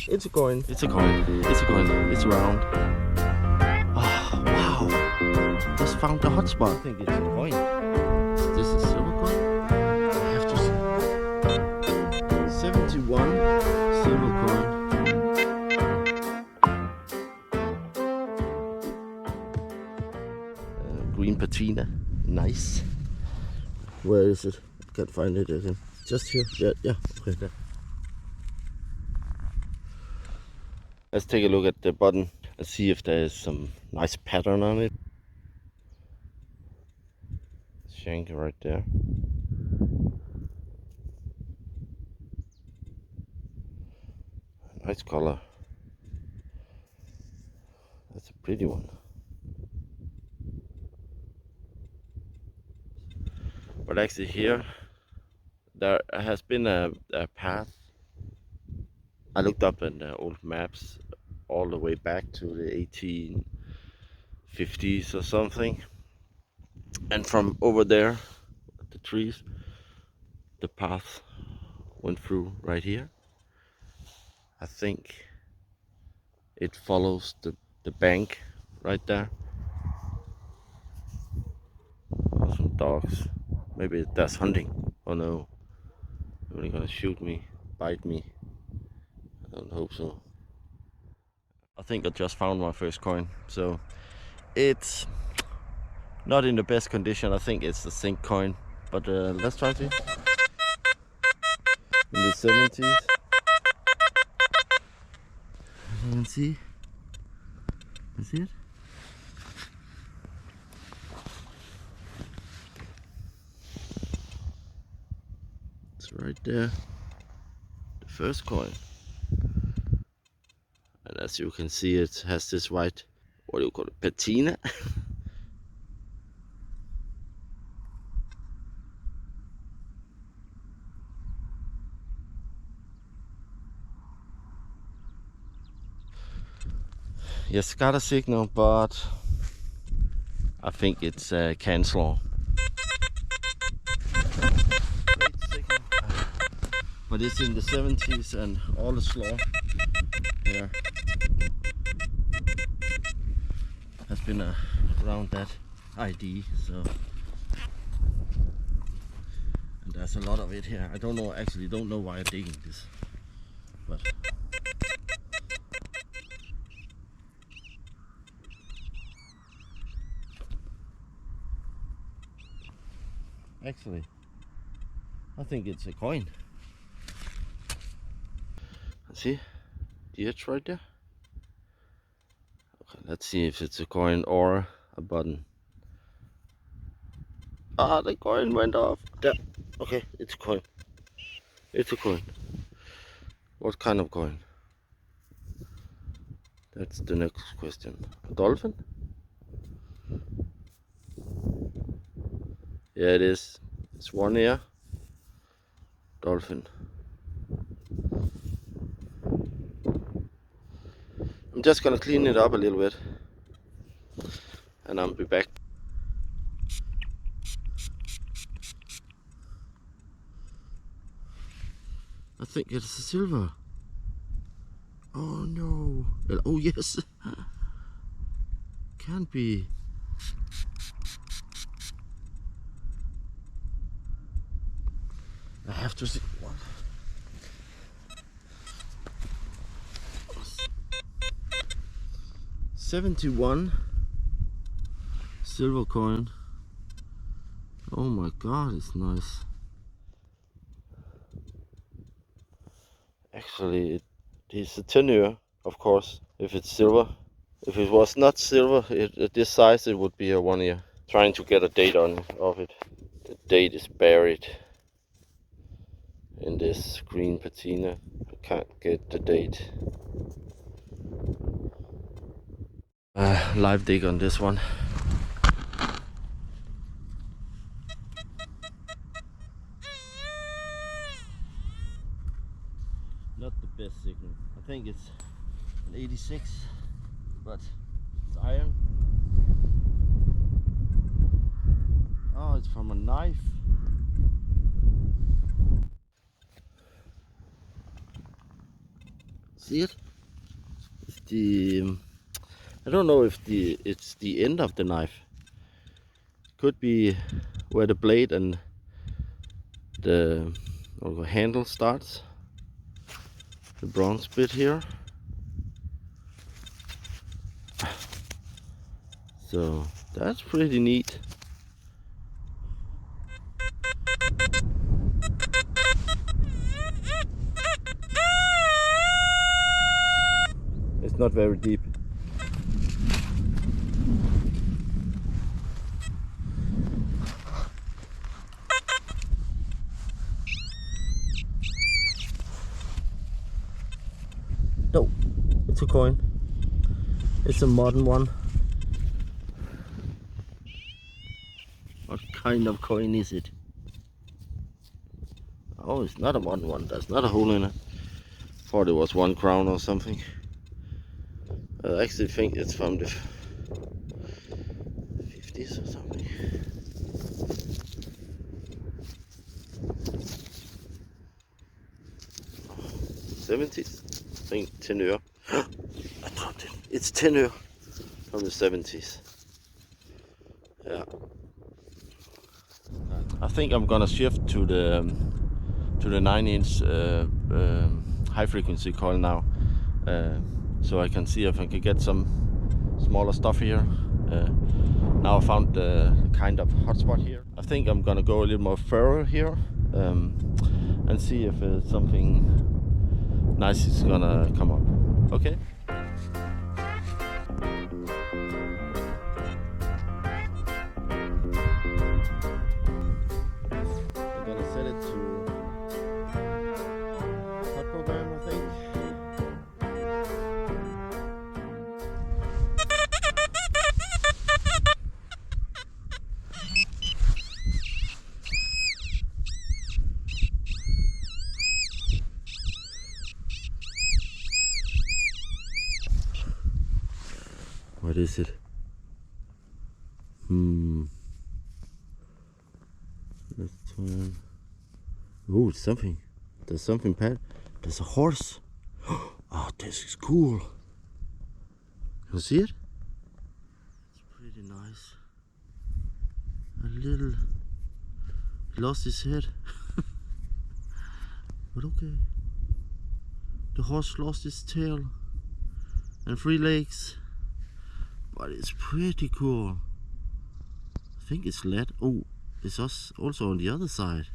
It's a coin. It's a coin. It's a coin. It's round. Oh, wow. Just found the hotspot. I think it's a coin. Is this a silver coin? I have to see. 71 silver coin. Green patina. Nice. Where is it? Can't find it again. Just here. Yeah. Okay, there. Let's take a look at the button and see if there is some nice pattern on it. Shank right there. Nice color. That's a pretty one. But actually here, there has been a path. I looked up in the old maps all the way back to the 1850s or something. And from over there, the trees, the path went through right here. I think it follows the bank right there. Some dogs. Maybe that's hunting. Oh no. They're only gonna shoot me, bite me. I don't hope so. I think I just found my first coin. So it's not in the best condition. I think it's the zinc coin. But let's try to. In the 70s. You can see. You see it? It's right there. The first coin. And as you can see, it has this white, what do you call it, patina? Yes, got a signal, but I think it's cancel. But it's in the 70s and all the slaw here has been around that ID, so and there's a lot of it here. I don't know, actually don't know why I'm digging this, but actually I think it's a coin. See the edge right there? Okay, let's see if it's a coin or a button. Ah, the coin went off. There. Okay, it's a coin. It's a coin. What kind of coin? That's the next question. A dolphin? Yeah, it is. It's 1 ear. Dolphin. I'm just gonna clean it up a little bit and I'll be back. I think it's a silver. Oh no. Oh yes. Can't be. I have to see. What? 71 silver coin. Oh my god, it's nice. Actually, it is a 10 ear, of course, if it's silver. If it was not silver, at this size, it would be a 1 ear. Trying to get a date of it. The date is buried in this green patina. I can't get the date. Live dig on this one. Not the best signal. I think it's an 86, but it's iron. Oh, it's from a knife. See it? It's the I don't know if it's the end of the knife. Could be where the blade and the handle starts. The bronze bit here. So that's pretty neat. It's not very deep. No, it's a coin. It's a modern one. What kind of coin is it? Oh, it's not a modern one. There's not a hole in it. Thought it was 1 crown or something. I actually think it's from the 50s or something. 70s? I think 10 euro. I dropped it. It's 10 euro from the 70s. Yeah. I think I'm gonna shift to the 9-inch high frequency coil now, so I can see if I can get some smaller stuff here. Now I found the kind of hotspot here. I think I'm gonna go a little more further here and see if something nice is gonna come up. Okay. I'm gonna set it to hot program, I think. What is it? Let's turn. Oh, it's something. There's something pad. There's a horse. Oh, this is cool. You see it? It's pretty nice. A little. He lost his head. But okay. The horse lost his tail and 3 legs. But it's pretty cool. I think it's lead. Oh, it's also on the other side.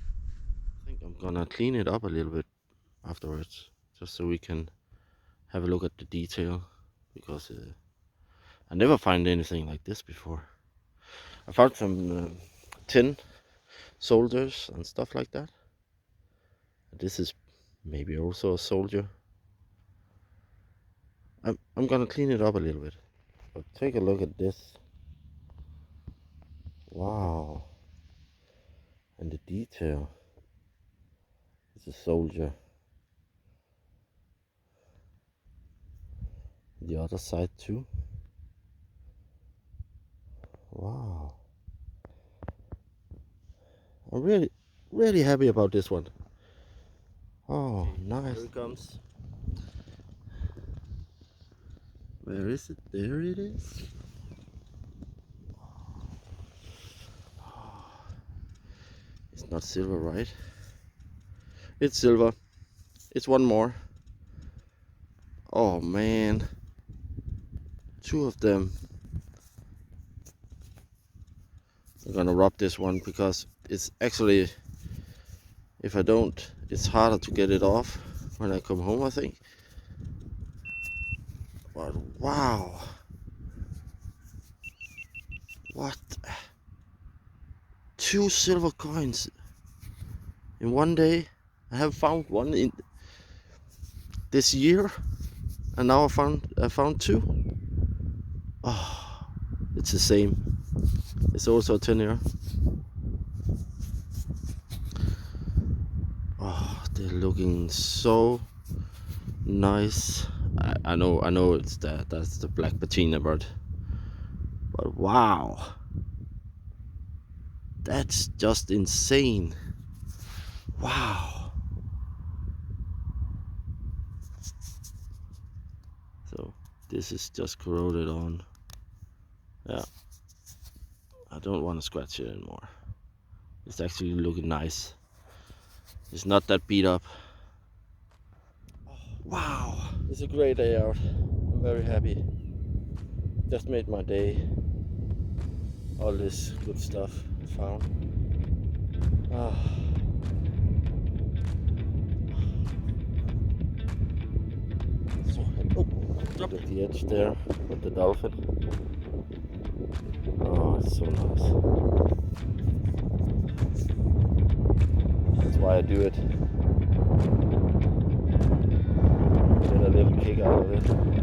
I think I'm gonna clean it up a little bit afterwards, just so we can have a look at the detail, because I never find anything like this before. I found some tin soldiers and stuff like that. This is maybe also a soldier. I'm gonna clean it up a little bit. But take a look at this. Wow. And the detail. It's a soldier. The other side too. Wow. I'm really happy about this one. Oh, nice. Here it comes. Where is it? There it is. It's not silver, right? It's silver. It's one more. Oh man. 2 of them. I'm gonna rub this one because it's actually, if I don't, it's harder to get it off when I come home, I think. But wow. What? 2 silver coins in one day. I have found one in this year, and now I found 2. Oh, it's the same. It's also a 10 euro. Oh, they're looking so nice. I know it's that's the black patina, but wow, that's just insane. Wow. this is just corroded on. Yeah, I don't want to scratch it anymore. It's actually looking nice. It's not that beat up. Wow, it's a great day out. I'm very happy. Just made my day. All this good stuff I found. So, look at the edge there with the dolphin. Oh, it's so nice. That's why I do it. Get a little kick out of it.